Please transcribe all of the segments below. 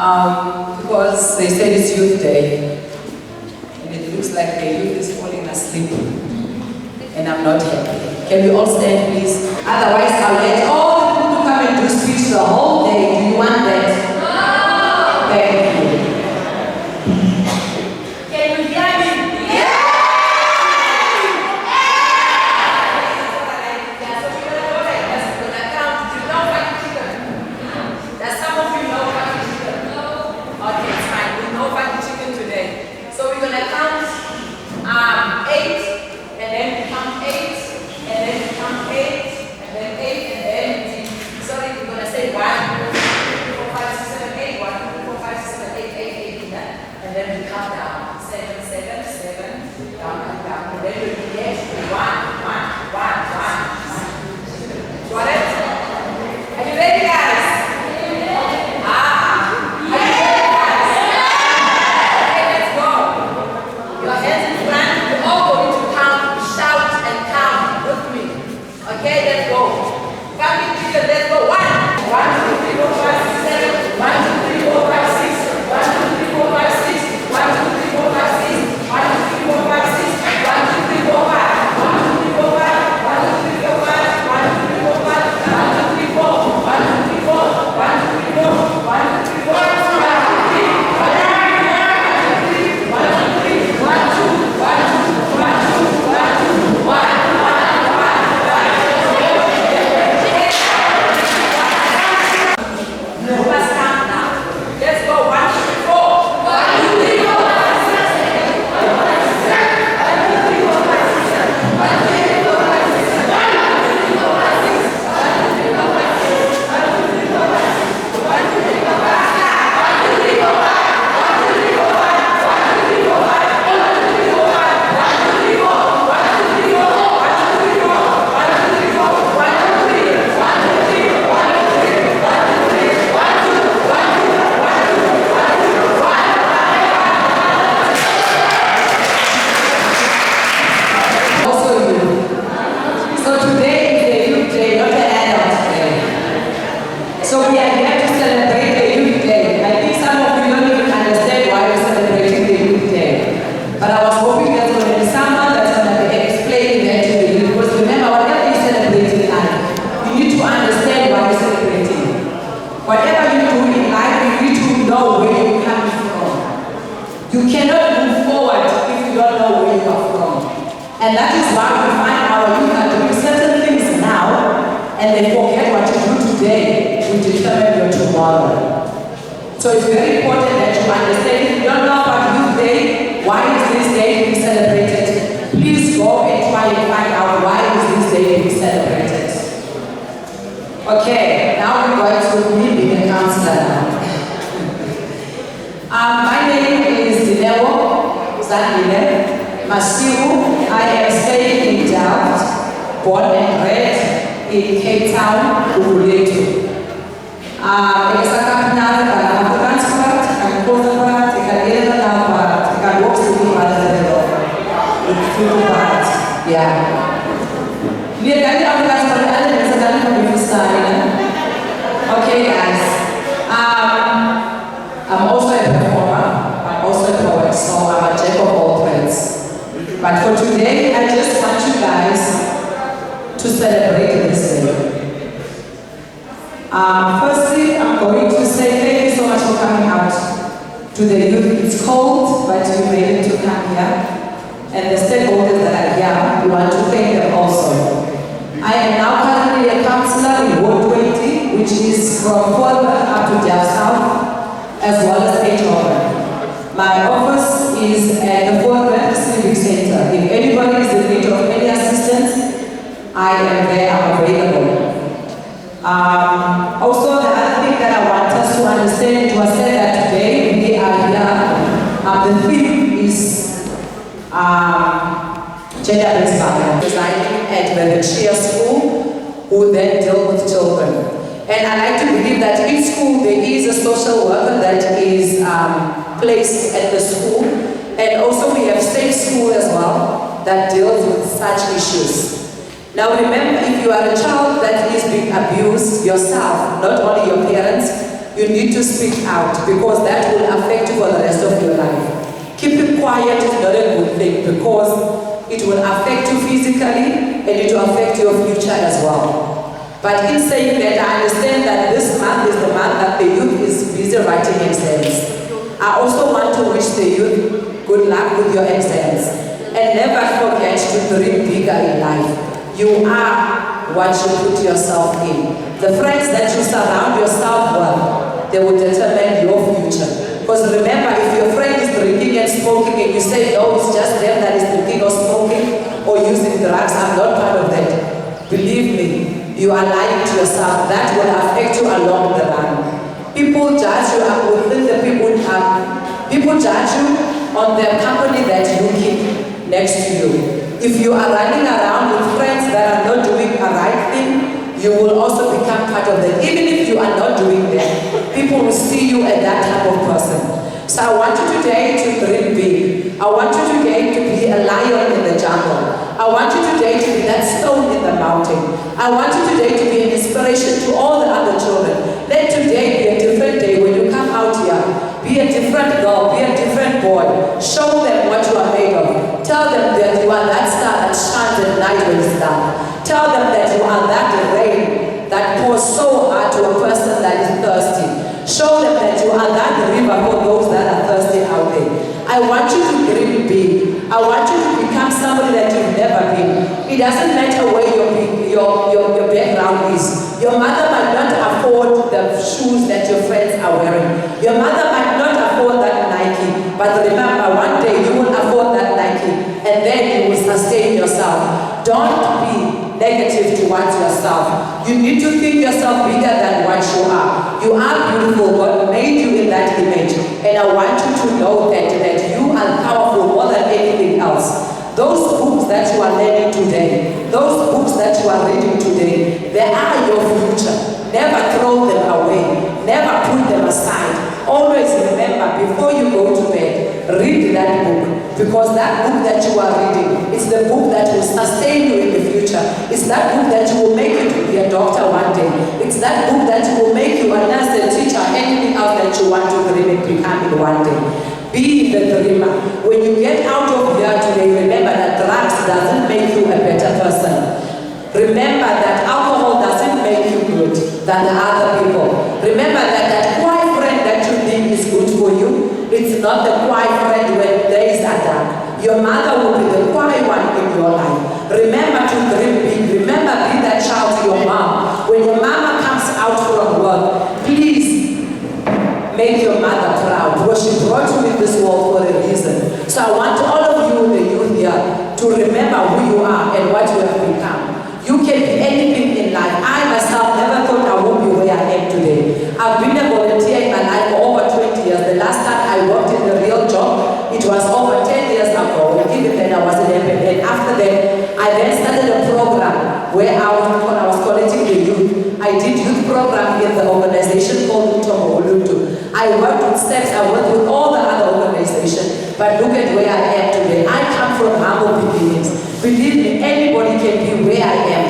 because they said it's Youth Day, and it looks like the youth is falling asleep, and I'm not happy. Can we all stand, please? Otherwise, I'll let all the people to come and do speech the whole day. Do you want that? No! Thank you. Can we hear me? Yeah! And that is why we find our youth are doing certain things now, and they forget what to do today to determine your tomorrow. So it's very important that you understand, if you don't know about Youth Day, why is this day being celebrated? Please go and try and find out why is this day being celebrated. Okay, now we're going to me being a counselor now. My name is Dinewo Zandile Masiu. I am staying in Delft, born and bred in Cape Town, Uguletu. I can transport, I can transport, I can get it now, but I can walk to the other yeah. We are going to have okay, guys. I'm also a performer. I'm also a poet, so I'm a jack of all trades. But for today, I just want you guys to celebrate this day. Firstly, I'm going to say thank you so much for coming out to the youth. It's cold, but you made it to come here. And the stakeholders that are here, we want to thank them also. I am now currently a councillor in Ward 20, which is from Fulham up to Delft South, as well as Eindhoven. My office is at the Fulham Civic Centre. If anybody is in need of any assistance, I am there, I'm available. Also, the other thing that I want us to understand, it was said that today we are here. The theme is gender-based violence, residing at the Chia School, who then deal with children. And I like to believe that in school there is a social worker that is placed at the school, and also we have safe school as well that deals with such issues. Now remember, if you are a child that is being abused yourself, not only your parents, you need to speak out because that will affect you for the rest of your life. Keeping quiet is not a good thing because it will affect you physically and it will affect your future as well. But in saying that, I understand that this month is the month that the youth is busy writing exams. I also want to wish the youth good luck with your exams. And never forget to dream bigger in life. You are what you put yourself in. The friends that you surround yourself with, they will determine your future. Because remember, if your friend is drinking and smoking and you say, no, it's just them that is drinking or smoking or using drugs, I'm not part of that. Believe me. You are lying to yourself. That will affect you along the line. People judge you within the people judge you on the company that you keep next to you. If you are running around with friends that are not doing a right thing, you will also become part of them. Even if you are not doing that, people will see you as that type of person. So I want you today to dream big. I want you today to be a lion in the jungle. I want you today to be that stone in the mountain. I want you today to be an inspiration to all the other children. Let today be a different day when you come out here. Be a different girl, be a different boy. Show them what you are made of. Tell them that you are that star that shines at night when it's dark. Tell them that you are that rain that pours so hard to a person that is thirsty. Show them that you are that river for those that are thirsty out there. I want you to dream big. I want you to become somebody that you've never been. It doesn't matter where your background is. Your mother might not afford the shoes that your friends are wearing. Your mother might not afford that Nike. But remember, one day you will afford that Nike. And then you will sustain yourself. Don't be negative towards yourself. You need to think yourself bigger than what you are. You are beautiful. God made you in that image. And I want you to know that you are powerful more than anything else. Those books that you are learning today, those books that you are reading today, they are your future. Never throw them away. Never put them aside. Always remember, before you go to bed, read that book. Because that book that you are reading is the book that will sustain you in the future. It's that book that will make you to be a doctor one day. It's that book that will make you a nurse, a teacher, anything else that you want to dream and become in one day. Be the dreamer. When you get out of here today, remember that drugs doesn't make you a better person. Remember that alcohol doesn't make you good than the other people. Remember that quiet friend that you think is good for you, it's not the quiet friend when days are dark. Your mother will be the quiet one in your life. Remember to dream big. Remember, be that child to your mom. When your mama comes out from work, please make your mother proud because she brought you in this world for a reason. So I want all of you, the youth here, to remember who you are and what you have become. You can be anything in life. I myself never thought I would be where I am today. I've been a volunteer in my life for over 20 years. The last time I worked in the real job, it was over 10 years ago. Even then I was in and after that, I then started a program where I was collecting the youth. I did youth program in the organization called Tomo Oluntu. I worked with STEPS, I worked with all the other organizations, but look at where I am today. I come from humble beginnings. Believe me, anybody can be where I am,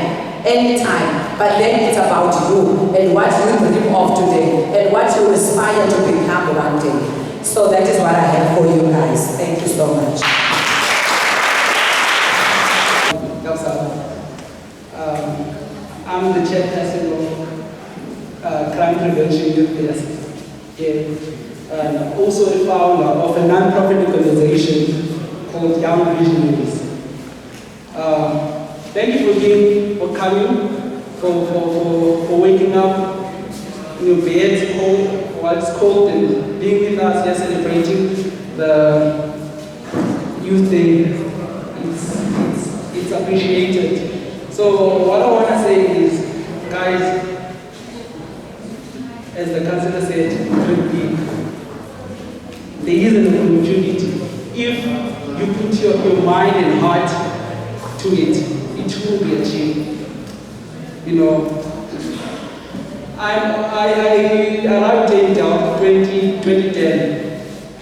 anytime, but then it's about you and what you dream of today and what you aspire to become one day. So that is what I have for you guys. Thank you so much. I'm the chairperson of Crime Prevention Youth Desk here, and also the founder of a non-profit organization called Young Visionaries. Thank you for coming, for waking up in your beds cold, while it's cold, and being with us here celebrating the Youth Day. It's appreciated. So what I want to say is, guys, as the councillor said, there is an opportunity. If you put your mind and heart to it, it will be achieved. You know, I arrived in Delft 2010.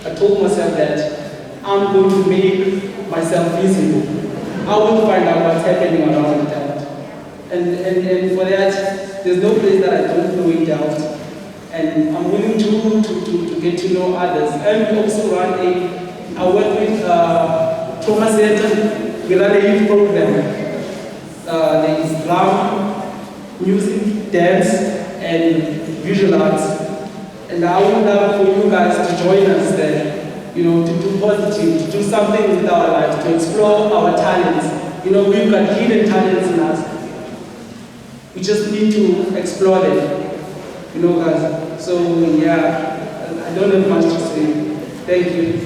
I told myself that I'm going to make myself visible. I will find out what's happening around Delft. And for that, there's no place that I don't know in Delft. and I'm willing to get to know others. And we also run I work with Trauma Center. We run a youth program. There is drama, music, dance, and visual arts. And I would love for you guys to join us there, to do positive, to do something with our lives, to explore our talents. We've got hidden talents in us. We just need to explore them, guys. So, yeah, I don't have much to say. Thank you.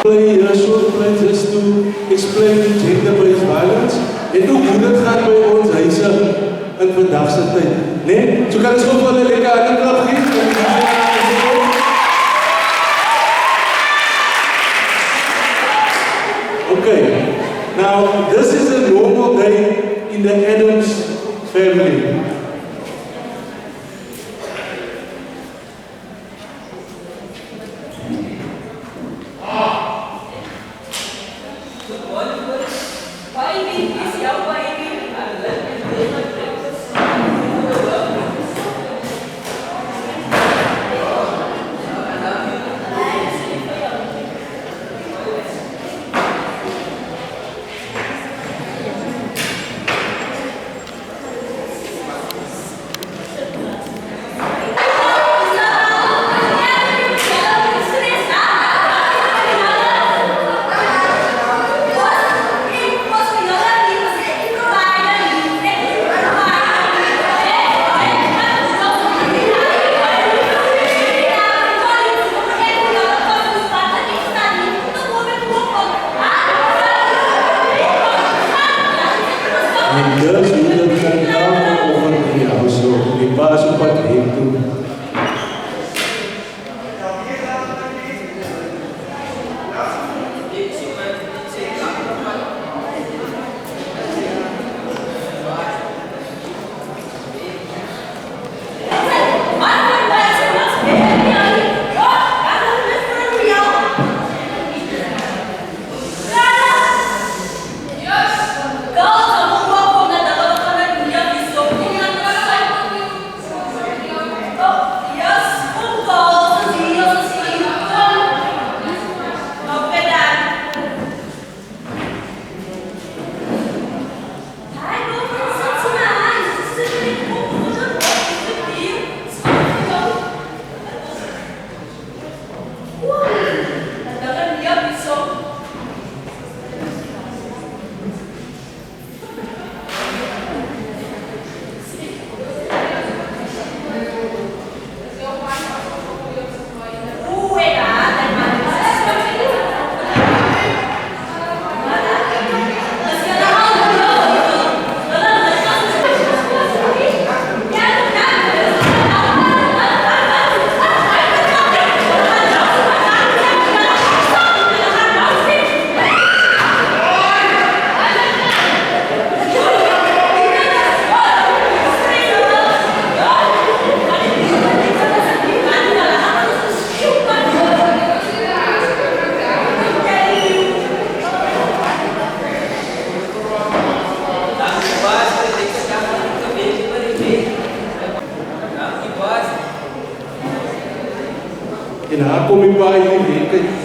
Play a short play just to explain gender-based violence en ook hoe dit gaan by ons huise in vandag se tyd. Nee, so kan ons gou vir hulle lekker aanklap gee. Okay, now this is a normal day in the Adams family. Baby, is your baby? daar kom die paai in die week.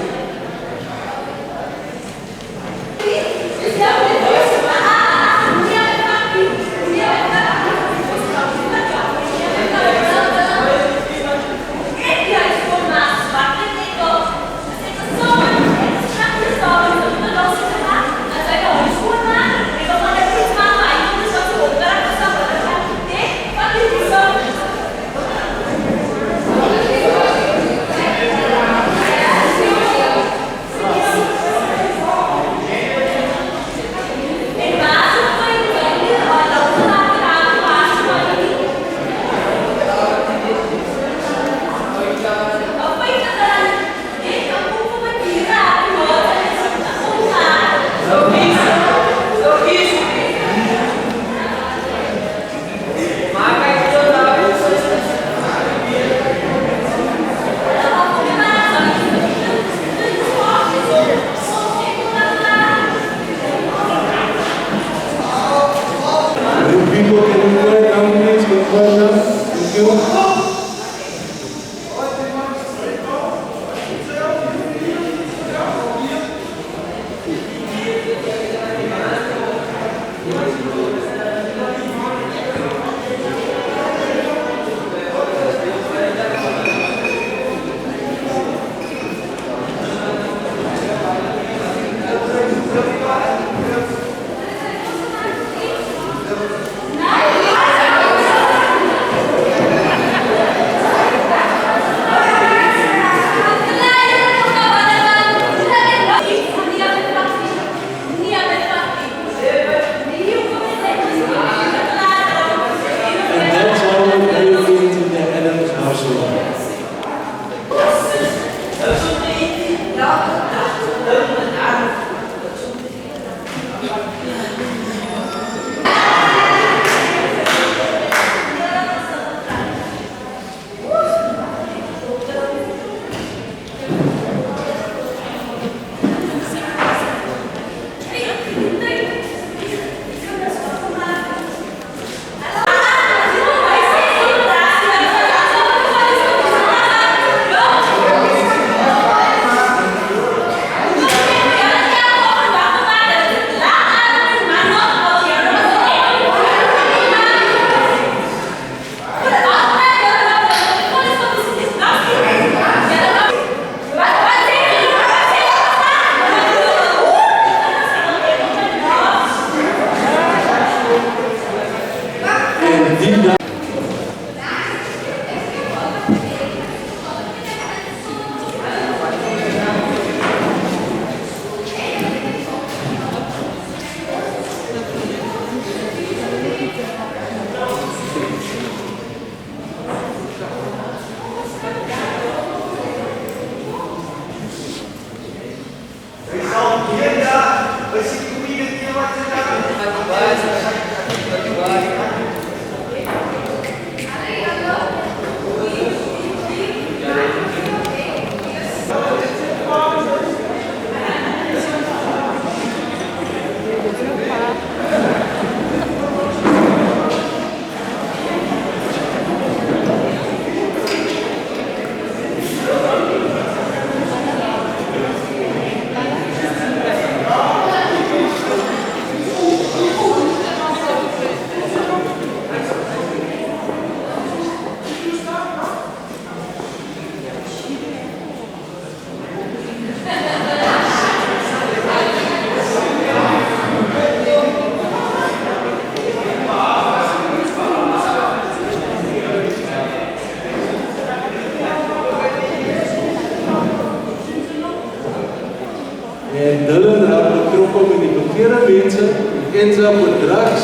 En Dylan raak betrokken met die verkeerde mensen, ends up with drugs,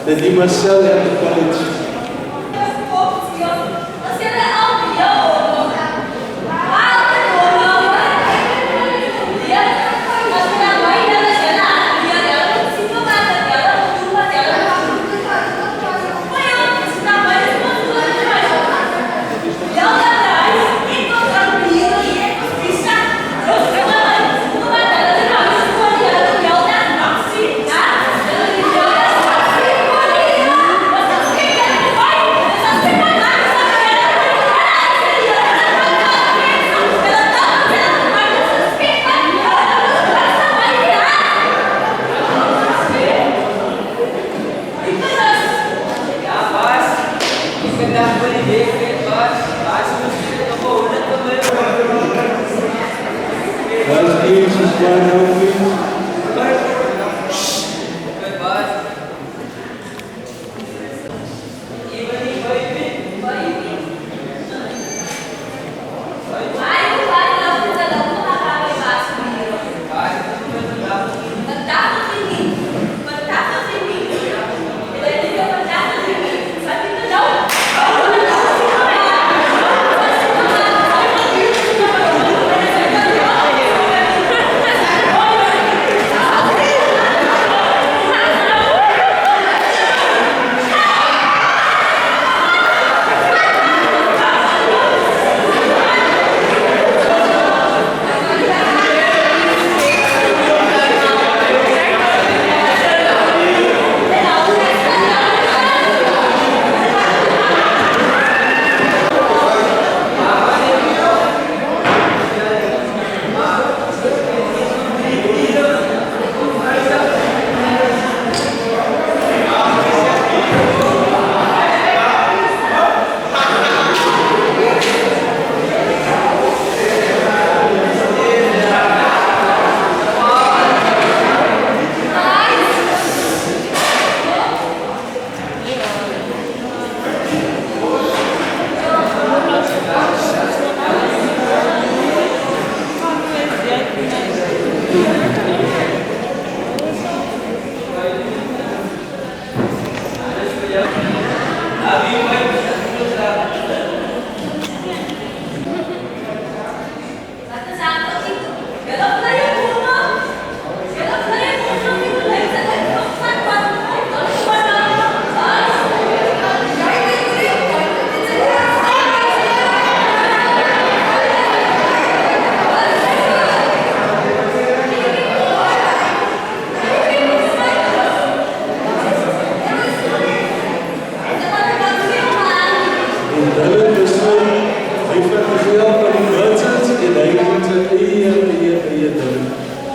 that he must sell at the college. Yeah.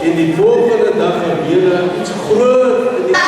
En die volgende dag gebeur iets groot in die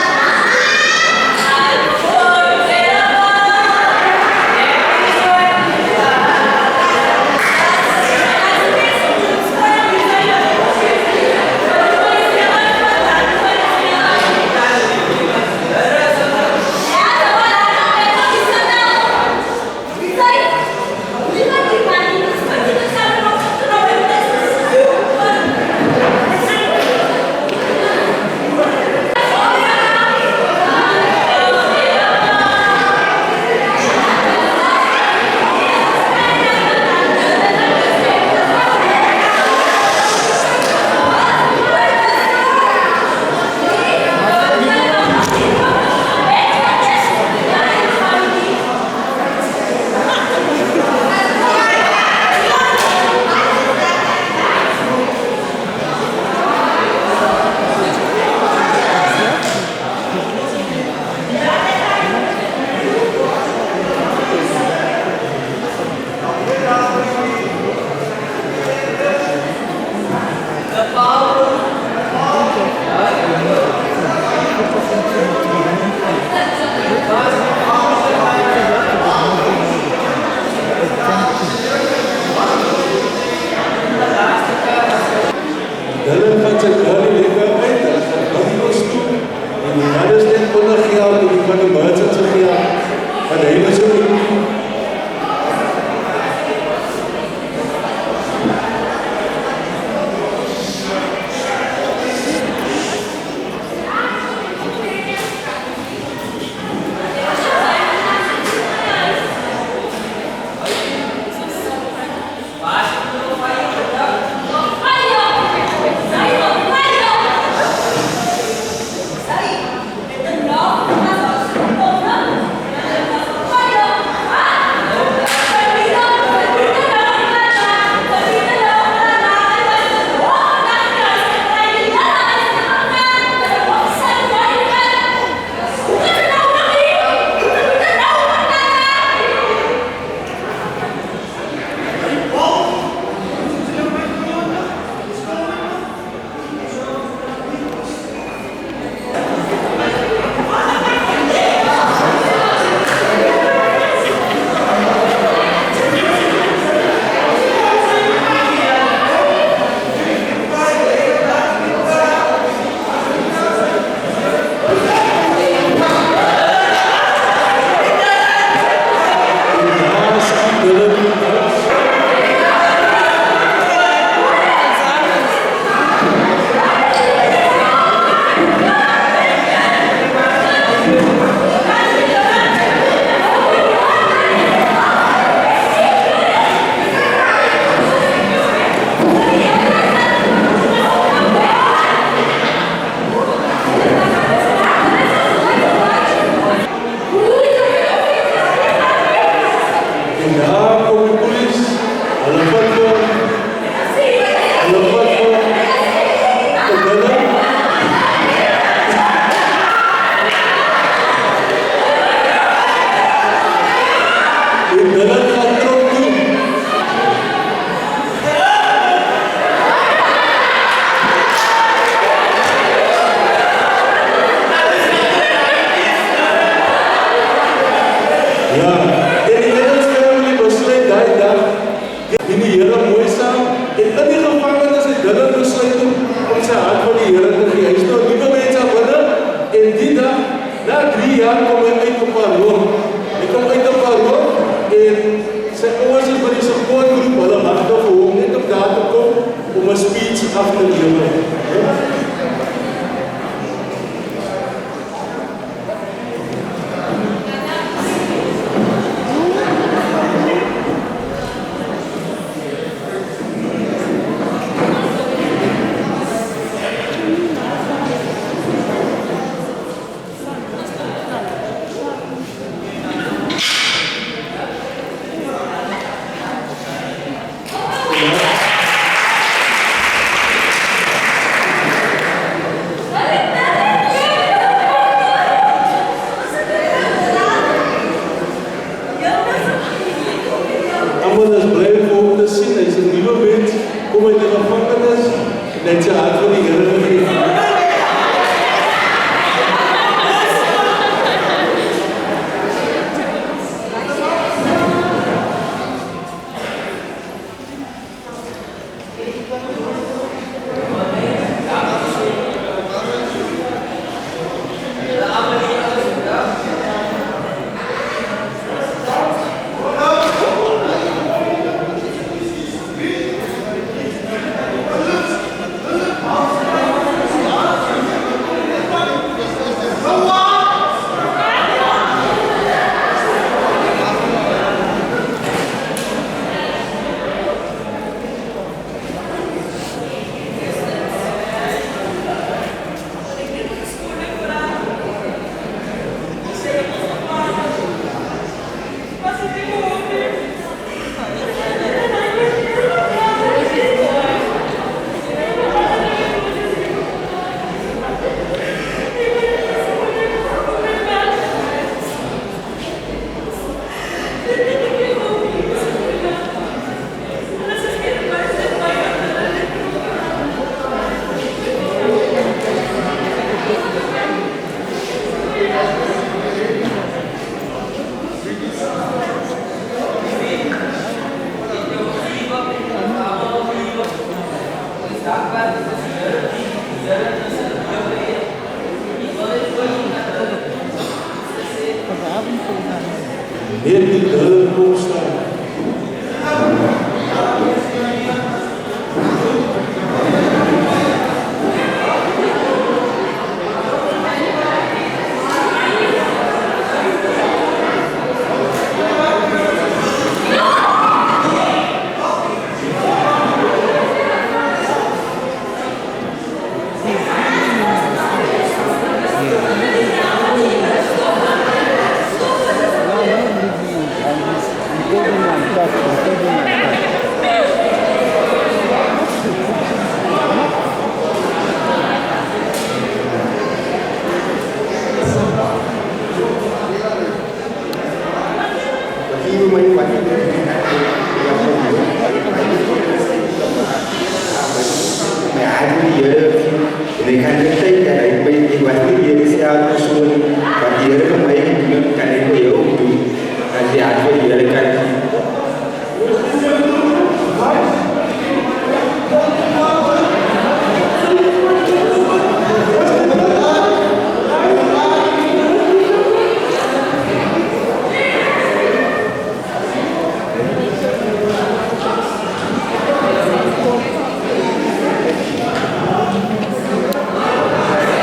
net die hulle kom staan.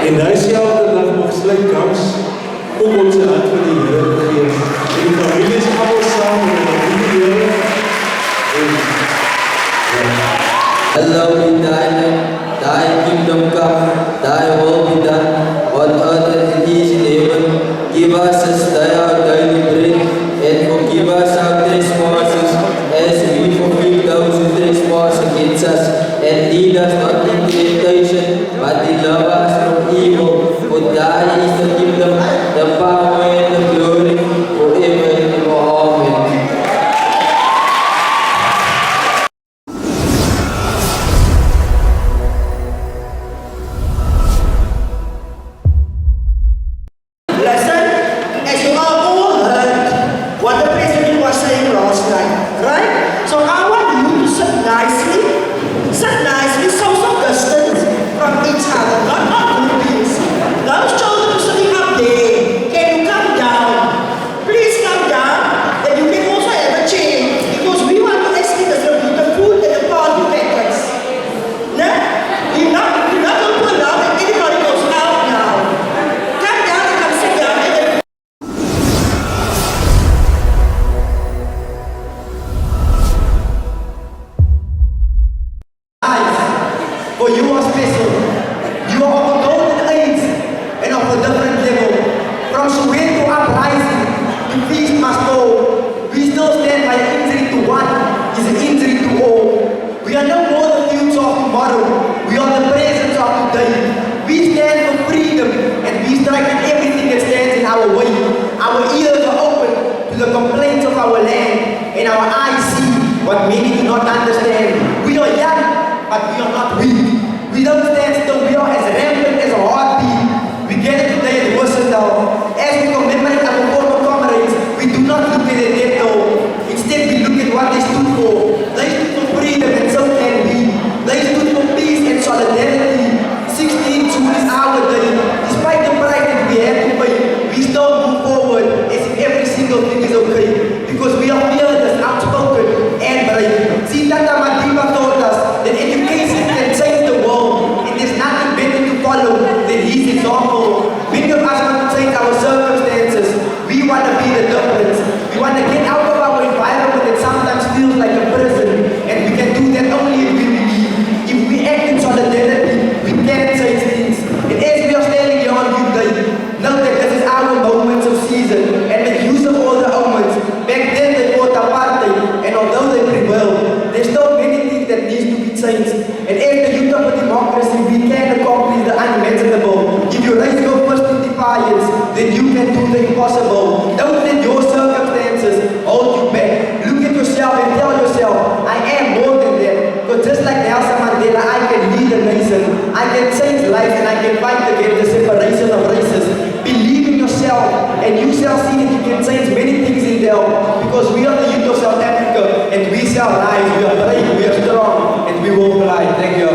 En diezelfde dag mag sluit Gams ook onze hand van die Here gegee. En die familie is allemaal samen met die Here. Hallowed be thy name, thy kingdom come, thy will be done, on earth as it is in heaven. Give us this day our daily bread, and forgive us our trespasses, as we forgive those who trespass against us. And lead us not into temptation, but deliver us from evil. For thine is the kingdom, the power, and the glory, forever and ever. Amen. Listen, as you are all heard what the president was saying last night, right? So I want you to sit nicely, social distance from each other, not on groupings. Those children sitting up there, can you come down? Please come down, then you can also have a chair, because we want to actually distribute the food and the party packets. No? You're not going to put it out and anybody goes out now. Come down and come sit down and then for you are special. You are of a golden age and of a different level. From Soweto uprising to peace must go. We still stand by an injury to one is an injury to all. We are no more the future of tomorrow. We are the presence of today. We stand for freedom and we strike at everything that stands in our way. Our ears are open to the complaints of our land and our eyes see what many do not understand. We are young, but we are not weak. We don't stand still, we are as rampant as a heartbeat. We gather today at Rosendaal. As we commemorate our former comrades, we do not look at their death toll. Instead, we look at what they stood for. They stood for freedom, and so can we. They stood for peace and solidarity. 16 June is our day. Despite the price that we have to pay, we still move forward as if every single thing is okay. Because we are fearless, outspoken, and brave. See, Tata Madiba taught us that education can change the world, and there's nothing better to follow than his example. Many of us want to change our circumstances. We want to be the difference. We want to get out of our environment that sometimes feels like a prison, and we can do that only if we believe. If we act in solidarity, we can change things. And as we are standing here on Youth Day, know that this is our moments of season, and make use of all the moments. Back then they fought apartheid, and although they prevailed, there's still many things that needs to be changed. And as the youth of a democracy, we can accomplish the unimaginable. If you raise your fist in defiance, then you can do the impossible. Don't let your circumstances hold you back. Look at yourself and tell yourself, I am more than that. Because just like Nelson Mandela, I can lead a nation. I can change lives and I can fight against the separation of races. Believe in yourself and you shall see that you can change many things in Delft. Because we are the youth of South Africa and we shall rise. We are brave, we are strong, and we will fly. Thank you.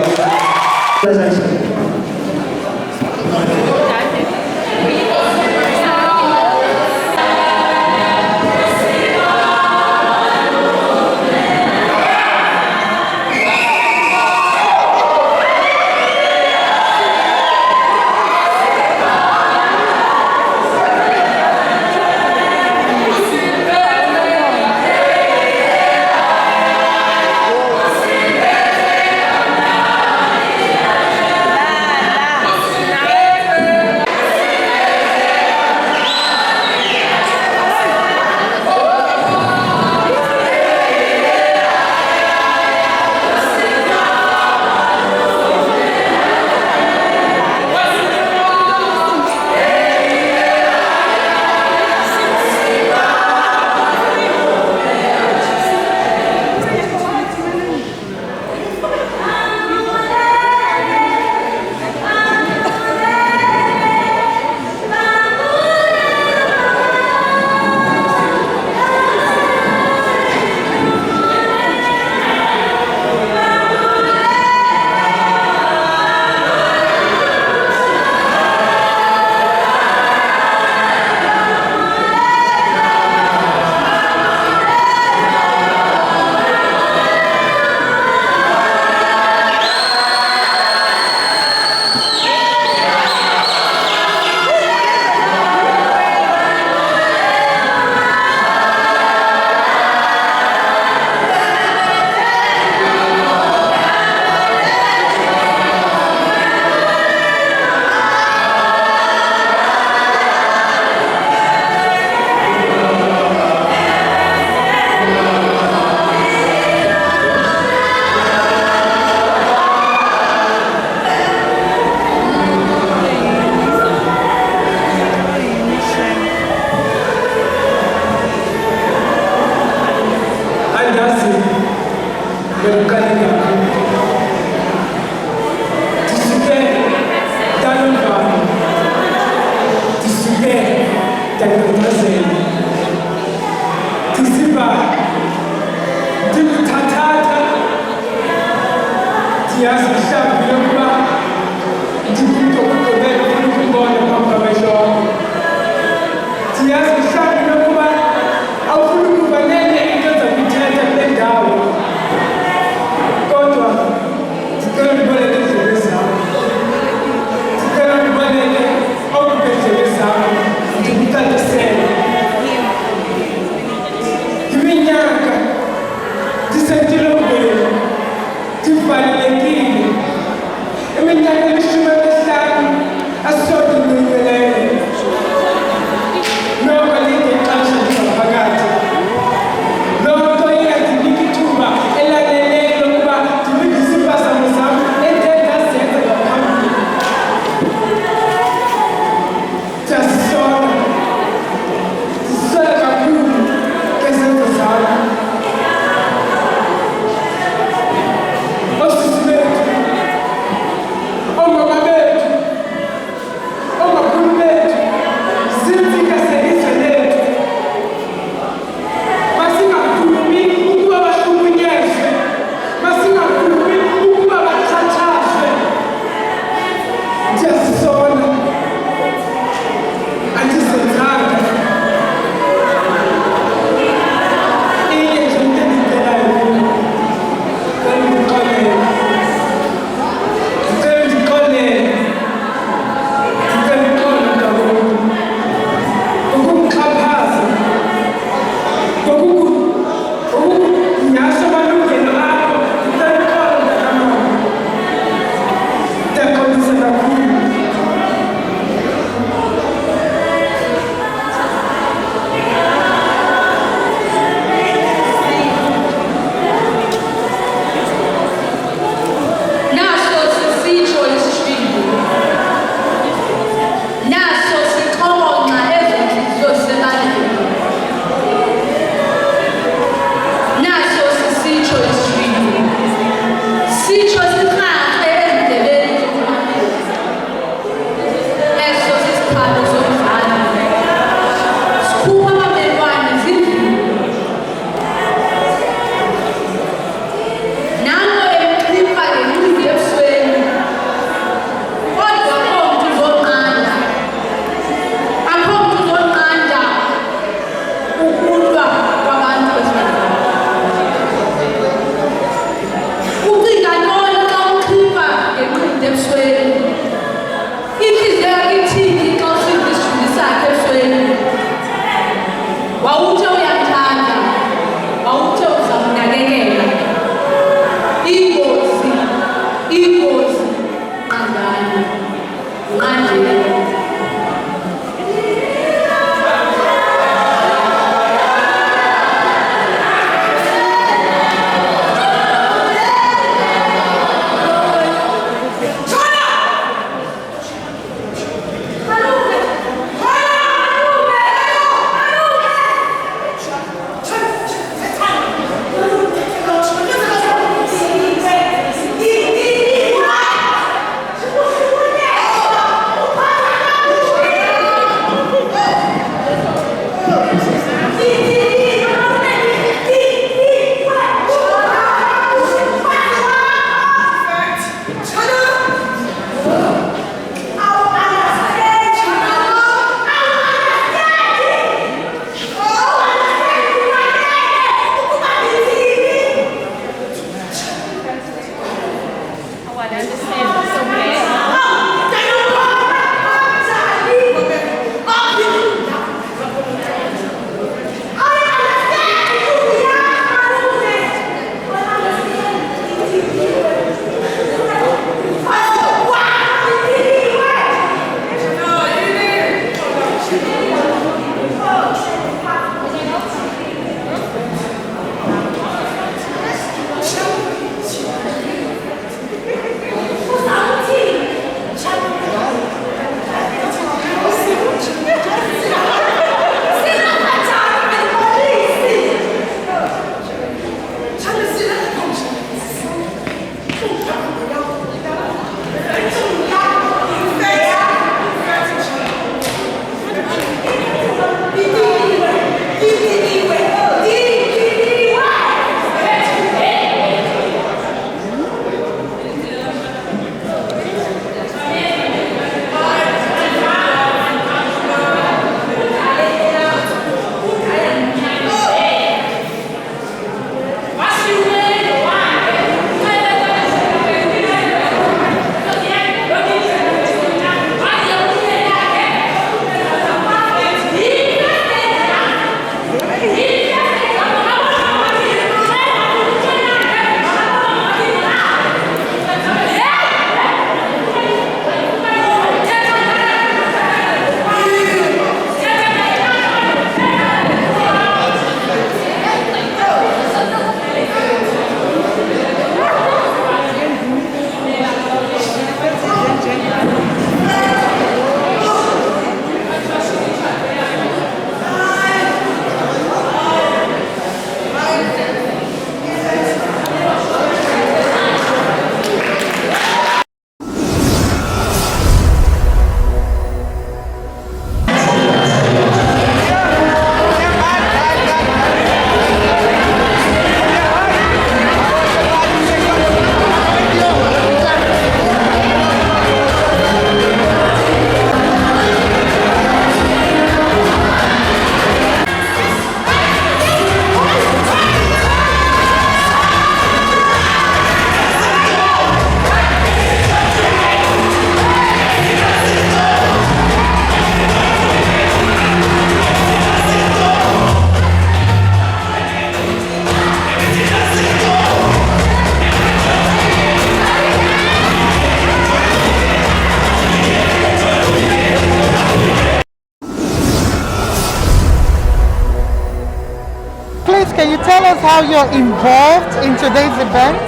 please, can you tell us how you're involved in today's event?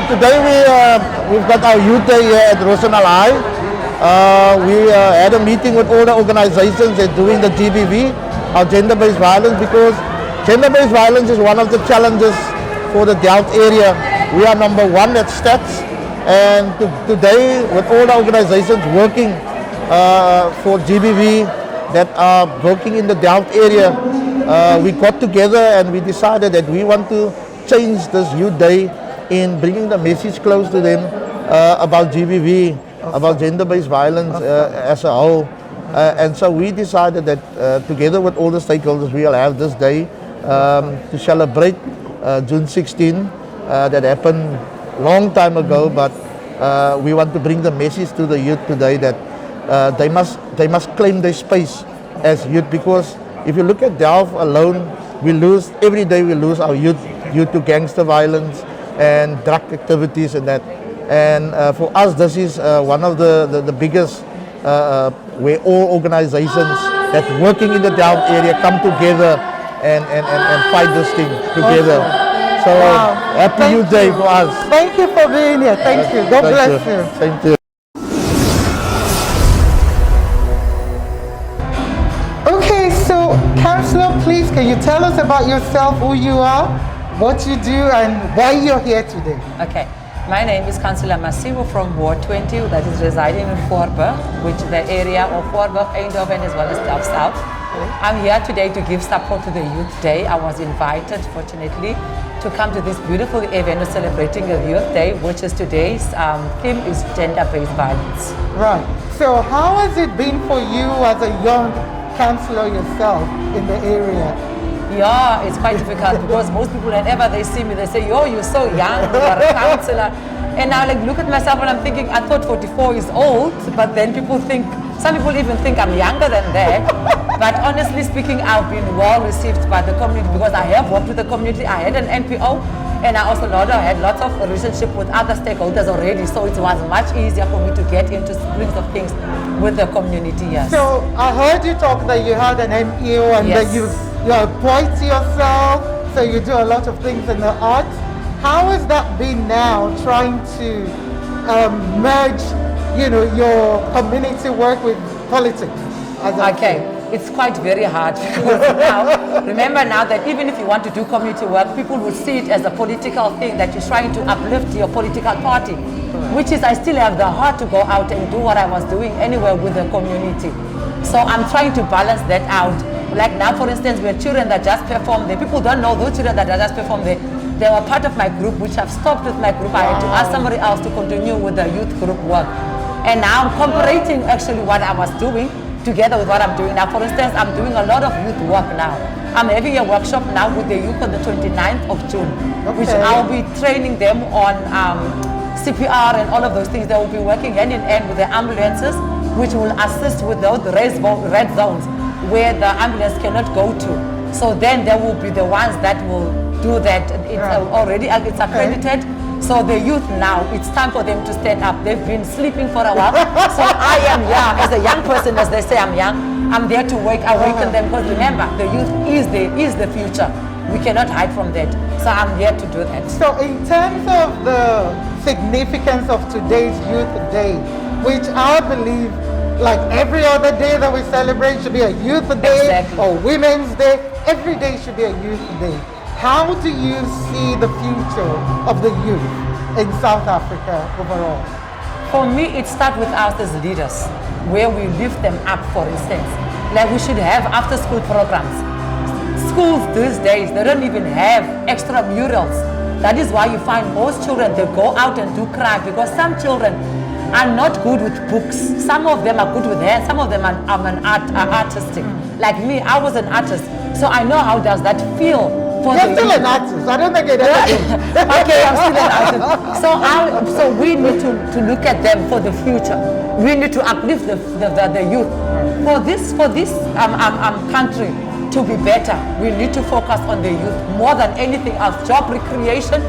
Today we've got our youth day here at Rosendaal High. We had a meeting with all the organizations that doing the GBV, our gender-based violence, because gender-based violence is one of the challenges for the Delft area. We are number one at stats, and today with all the organizations working for GBV that are working in the Delft area, we got together and we decided that we want to change this youth day in bringing the message close to them about GBV, about gender-based violence as a whole. And so we decided that together with all the stakeholders, we'll have this day to celebrate June 16. That happened long time ago, but we want to bring the message to the youth today that they must claim their space as youth, because if you look at Delft alone, every day we lose our youth due to gangster violence and drug activities and that. And for us, this is one of the biggest where all organizations that working in the Delft area come together and fight this thing together. So happy Youth Day for us. Thank you for being here. Thank you. God bless you. Thank you. Okay, so Councillor, please, can you tell us about yourself, who you are, what you do, and why you're here today? Okay, my name is Councillor Masivo from Ward 20, that is residing in Voorburg, which is the area of Voorburg, Eindhoven, as well as Delft South. I'm here today to give support to the Youth Day. I was invited, fortunately, to come to this beautiful event celebrating the Youth Day, which is today's theme is gender-based violence. Right. So how has it been for you as a young councillor yourself in the area? Yeah, it's quite difficult because most people, whenever they see me, they say, "Yo, you're so young, you are a councillor." And I look at myself and I'm thinking, I thought 44 is old, but then some people even think I'm younger than that. But honestly speaking, I've been well received by the community because I have worked with the community. I had an NPO, and I also had lots of relationship with other stakeholders already, so it was much easier for me to get into swings of things with the community, yes. So I heard you talk that you had an NPO and Yes. that you're a poet yourself, so you do a lot of things in the arts. How has that been now, trying to merge, your community work with politics? Okay, it's quite very hard because now, remember now that even if you want to do community work, people will see it as a political thing, that you're trying to uplift your political party, which is I still have the heart to go out and do what I was doing anywhere with the community. So I'm trying to balance that out. Like now, for instance, we have children that just perform there. People don't know those children that just perform there. They were part of my group, which have stopped with my group. I had to ask somebody else to continue with the youth group work. And now I'm comparing actually what I was doing together with what I'm doing now. For instance, I'm doing a lot of youth work now. I'm having a workshop now with the youth on the 29th of June, which I'll be training them on CPR and all of those things. They will be working hand in hand with the ambulances, which will assist with those red zones where the ambulance cannot go to. So then they will be the ones that will do that. It's accredited. So the youth now, it's time for them to stand up. They've been sleeping for a while. So I am young, as a young person, as they say I'm young, I'm there to awaken them, because remember, the youth is the future. We cannot hide from that. So I'm here to do that. So in terms of the significance of today's Youth Day, which I believe, like every other day that we celebrate, should be a Youth Day or Women's Day, every day should be a Youth Day. How do you see the future of the youth in South Africa overall? For me, it starts with us as leaders, where we lift them up, for instance. Like we should have after-school programs. Schools these days, they don't even have extramurals. That is why you find most children, they go out and do craft, because some children are not good with books. Some of them are good with hands, some of them are artistic. Like me, I was an artist, so I know how does that feel. You're still an artist. I don't think it is. Okay, I'm still an artist. So we need to look at them for the future. We need to uplift the youth. For this country to be better, we need to focus on the youth more than anything else. Job recreation,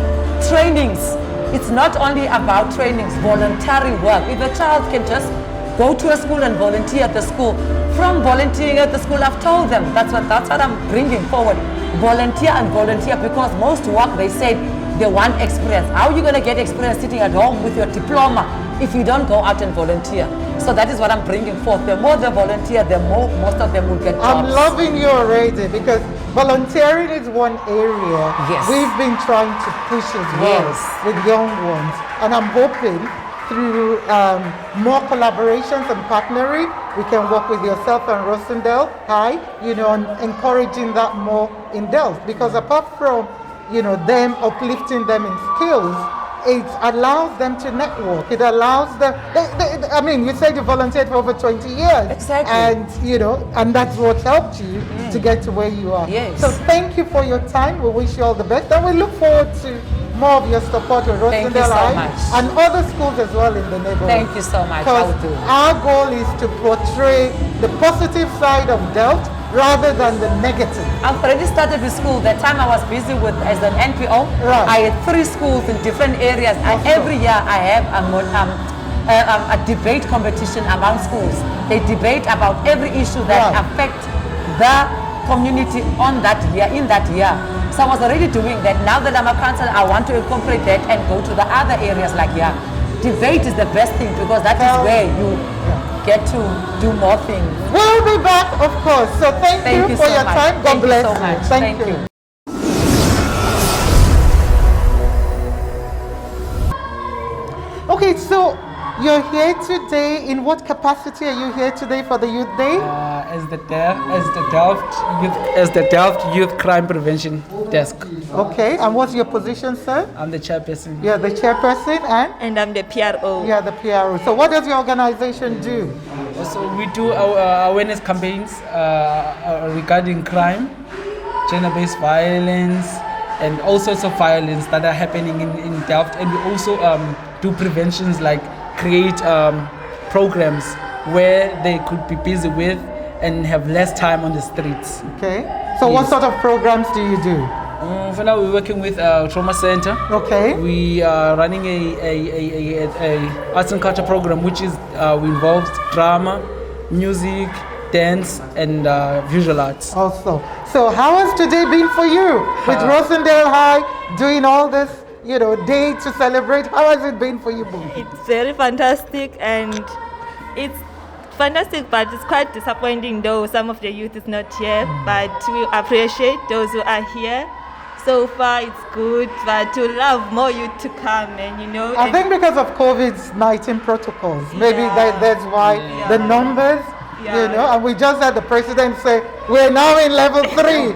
trainings. It's not only about trainings, voluntary work. If a child can just go to a school and volunteer at the school from volunteering at the school. I've told them that's what I'm bringing forward. Volunteer and volunteer, because most work, they said they want experience. How are you going to get experience sitting at home with your diploma if you don't go out and volunteer? So that is what I'm bringing forth. The more they volunteer, the more most of them will get jobs. I'm loving you already, because volunteering is one area we've been trying to push as well with young ones. And I'm hoping through more collaborations and partnering, we can work with yourself and Rosendaal High, and encouraging that more in Delft. Because apart from, them uplifting them in skills, it allows them to network. It allows them, you said you volunteered for over 20 years. Exactly. And, and that's what helped you to get to where you are. Yes. So thank you for your time. We wish you all the best. And we look forward to more of your support with Thank you Rosendaal so High much. and other schools as well in the neighborhood. Thank you so much. I will Because do. our goal is to portray the positive side of Delft rather than the negative. I've already started with school. That time I was busy with as an NPO. Right. I had 3 schools in different areas. Every year I have a debate competition among schools. They debate about every issue that affect the community on that year, in that year. So I was already doing that. Now that I'm a councillor, I want to incorporate that and go to the other areas like debate is the best thing, because that is where you get to do more things. We'll be back, of course. So thank you for so your much. time. God bless you so you. much. Thank you. Okay, so you're here today. In what capacity are you here today for the Youth Day? As the Delft Youth Crime Prevention Desk. Okay, and what's your position, sir? I'm the chairperson. You're the chairperson, And I'm the PRO. you're the PRO. So what does your organization do? Also, we do our awareness campaigns regarding crime, gender-based violence, and all sorts of violence that are happening in Delft. And we also do preventions, like create programs where they could be busy with and have less time on the streets. Okay. So what sort of programs do you do? For now, we're working with Trauma Center. Okay. We are running a arts and culture program, which is involves drama, music, dance, and visual arts. Also. So how has today been for you? With Rosendaal High doing all this, day to celebrate. How has it been for you, Boo? It's very fantastic, and it's fantastic, but it's quite disappointing though some of the youth is not here. But we appreciate those who are here. So far it's good, but to love more youth to come, and I think because of COVID-19 protocols, maybe that's why the numbers, and we just had the president say, we're now in level 3.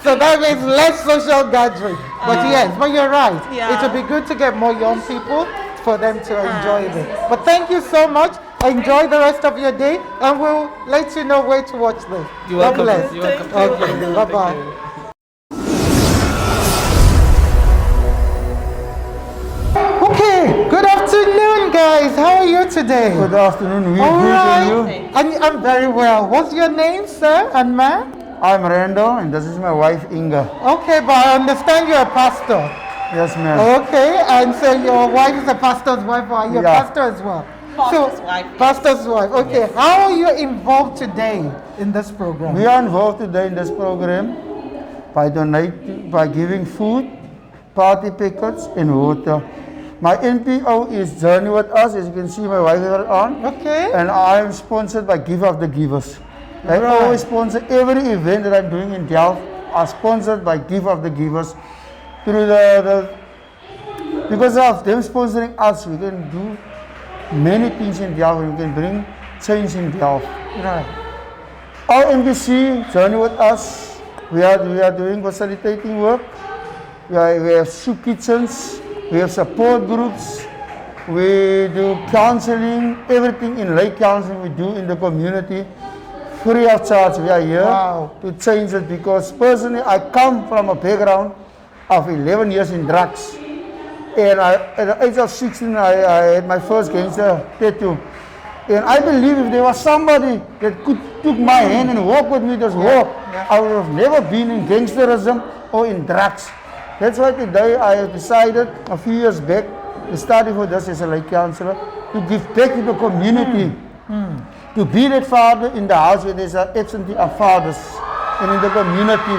So that means less social gathering. But you're right. It would be good to get more young people for them to enjoy it. But thank you so much. Enjoy the rest of your day, and we'll let you know where to watch this. You're welcome. God bless. You're welcome. Okay, bye-bye. Okay, good afternoon, guys. How are you today? Good afternoon. All right. I'm very well. What's your name, sir and ma'am? I'm Randall, and this is my wife Inga. Okay, but I understand you're a pastor. Yes, ma'am. Okay, and so your wife is a pastor's wife, or you're a pastor as well? Pastor's wife. Pastor's wife. Okay, yes. How are you involved today in this program? We are involved today in this program by donating, by giving food, party pickets, and water. My NPO is Journey with Us, as you can see my wife is on. Okay. And I am sponsored by Give of the Givers. I always sponsor every event that I'm doing in Delft are sponsored by Give of the Givers. Through because of them sponsoring us, we can do many things in Delft. We can bring change in Delft. Right. Our NBC, Journey with Us, we are doing facilitating work. We have soup kitchens, we have support groups, we do counseling, everything in lay counseling we do in the community. Free of charge, we are here to change it, because personally I come from a background of 11 years in drugs. And at the age of 16, I had my first gangster tattoo. And I believe if there was somebody that could took my hand and walk with me this walk, I would have never been in gangsterism or in drugs. That's why today I have decided a few years back to study for this as a lay counselor, to give back to the community. to be that father in the house where there's an absentee of fathers and in the community,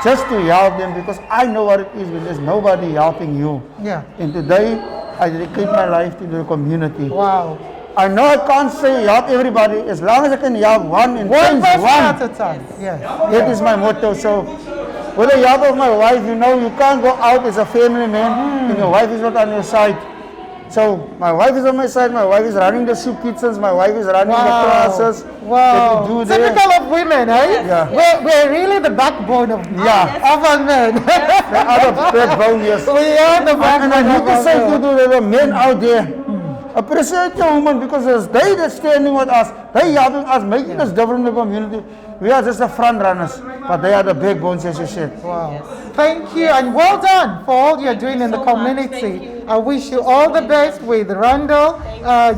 just to help them, because I know what it is when there's nobody helping you. Yeah. And today, I dedicate my life to the community. Wow. I know I can't say help everybody, as long as I can help one and One change person one. at a time. Yes. That is my motto. So, with the help of my wife, you know, you can't go out as a family man and your wife is not on your side. So, my wife is on my side, my wife is running the soup kitchens, my wife is running the classes. Wow. That we do there. Typical of women, eh? Yeah. We're really the backbone of, of our men. The other backbone, yes. We are the backbone And I need of to our say men. to the men out there, appreciate your women, because it's they that standing with us, they helping us, making us different in the community. We are just the front runners, but they are the backbones, as you said. Wow. Thank you, and well done for all you're doing in the community. I wish you all the best with Randall,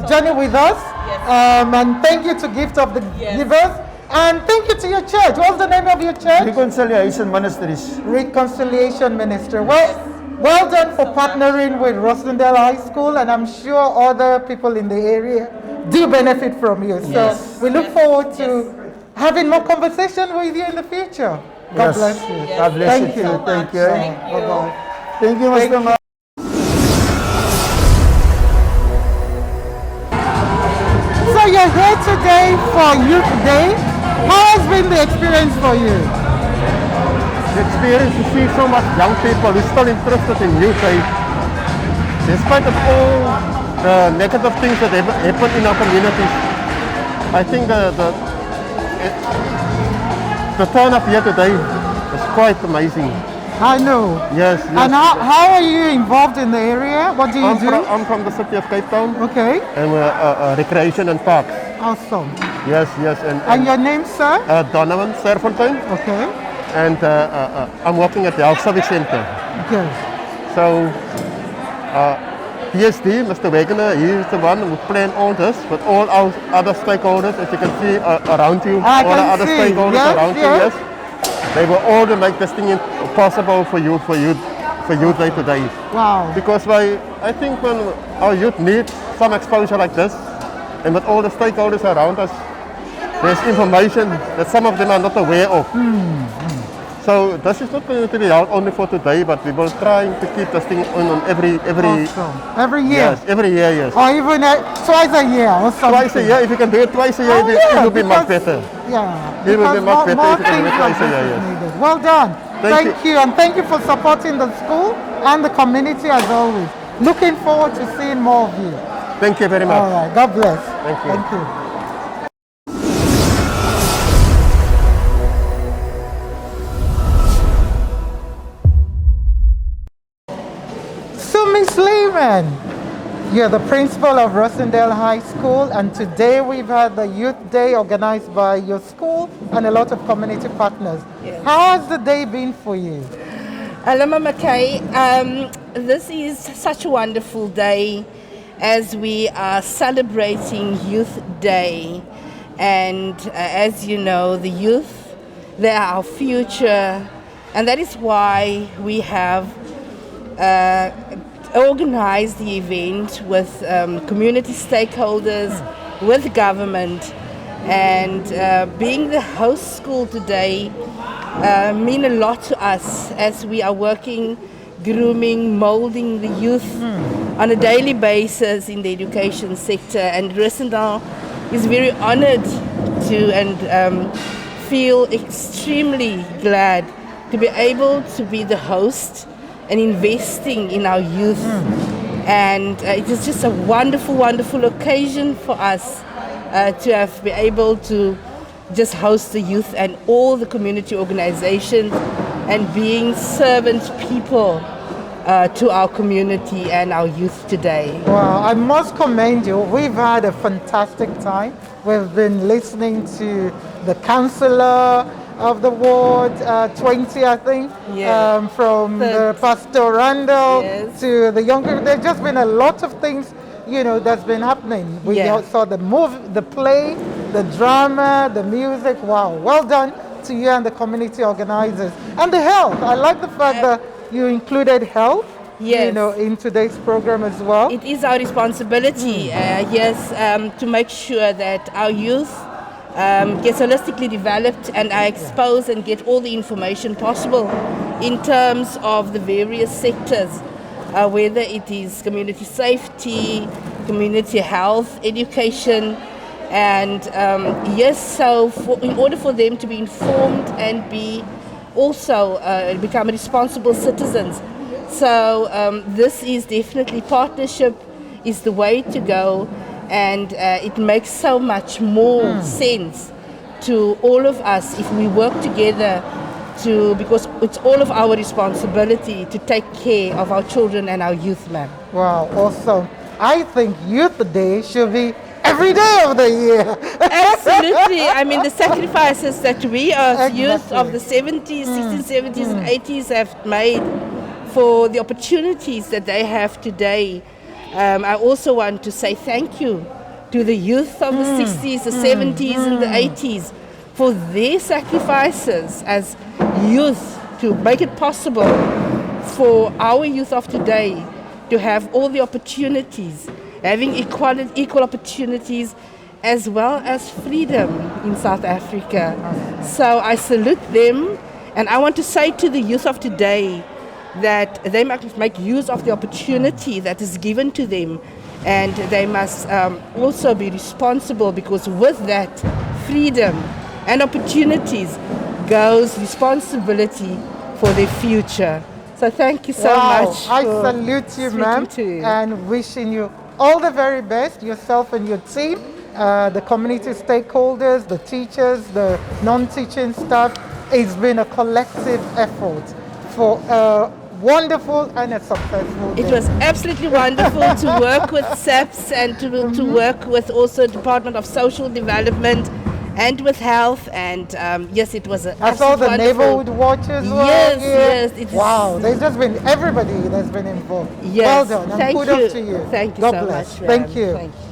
journey with us, and thank you to Gift of the Givers, and thank you to your church. What's the name of your church? Reconciliation Ministries. Reconciliation Ministry. Well done for partnering with Rosendaal High School, and I'm sure other people in the area do benefit from you. So we look forward to having more conversation with you in the future. God bless you. God bless Thank you. you. Thank you. Bye-bye. Thank you, Mr. Ma. So you're here today for Youth Day. How has been the experience for you? The experience to see so much young people who are still interested in youth aid. Despite of all the negative things that happen in our communities, I think the turn up here today is quite amazing. I know. Yes. And how are you involved in the area? What do you do? I'm from the city of Cape Town. Okay. And we're recreation and parks. Awesome. Yes. And your name, sir? Donovan Serfontein. Okay. And I'm working at the Health Civic Center. Okay. So, PSD, Mr. Wegener, he is the one who planned all this with all our other stakeholders, as you can see around you. I all the can other see. stakeholders Yes, around you, yes. They were all to make this thing possible for youth day to day. Wow. Because I think when our youth need some exposure like this, and with all the stakeholders around us, there's information that some of them are not aware of. So this is not going to be held only for today, but we will try to keep this thing on every Awesome. Every year? Yes, every year, yes. Or even twice a year or something? Twice a year, if you can do it twice a year, it will be much better. Yeah. It will be much better more if you can do it things twice a like year, this is yes. needed. Well done. Thank you. And thank you for supporting the school and the community as always. Looking forward to seeing more of you. Thank you very much. All right. God bless. Thank you. Thank you. So, Miss Lehman, you're the principal of Rosendaal High School, and today we've had the Youth Day organized by your school and a lot of community partners. Yes. How has the day been for you? Alama McKay, this is such a wonderful day as we are celebrating Youth Day. And as you know, the youth, they are our future, and that is why we have organized the event with community stakeholders, with government, and being the host school today mean a lot to us as we are working, grooming, molding the youth on a daily basis in the education sector. And Rosendaal is very honored to and feel extremely glad to be able to be the host and investing in our youth. And it is just a wonderful, wonderful occasion for us to have been able to just host the youth and all the community organizations and being servant people to our community and our youth today. Well, I must commend you. We've had a fantastic time. We've been listening to the councillor of the ward, 20, I think, from the Pastor Randall to the younger. There's just been a lot of things, that's been happening. We saw the play, the drama, the music. Wow, well done to you and the community organizers. And the health. I like the fact that you included health Yes. in today's program as well. It is our responsibility, to make sure that our youth gets holistically developed and are exposed and get all the information possible in terms of the various sectors, whether it is community safety, community health, education, and in order for them to be informed and be also become responsible citizens. So this is definitely partnership is the way to go, and it makes so much more sense to all of us if we work together because it's all of our responsibility to take care of our children and our youth, ma'am. Wow, awesome. I think Youth Day should be every day of the year. Absolutely. I mean, the sacrifices that we as youth of the 70s, 60s, 70s and 80s have made for the opportunities that they have today. I also want to say thank you to the youth of the 60s, the 70s and the 80s for their sacrifices as youth to make it possible for our youth of today to have all the opportunities, having equal opportunities as well as freedom in South Africa. So I salute them, and I want to say to the youth of today that they must make use of the opportunity that is given to them, and they must also be responsible, because with that freedom and opportunities goes responsibility for their future. So thank you so much. I salute you, ma'am, and wishing you all the very best, yourself and your team, the community stakeholders, the teachers, the non-teaching staff. It's been a collective effort for a wonderful and a successful day. It was absolutely wonderful to work with SAPS and to work with also Department of Social Development and with health, and yes, it was I saw the neighborhood watches. Yes, yes. Wow, there's just been everybody that's been involved. Yes, Well done, and thank kudos you. to you. Thank you God so bless. much. Thank you. Thank you.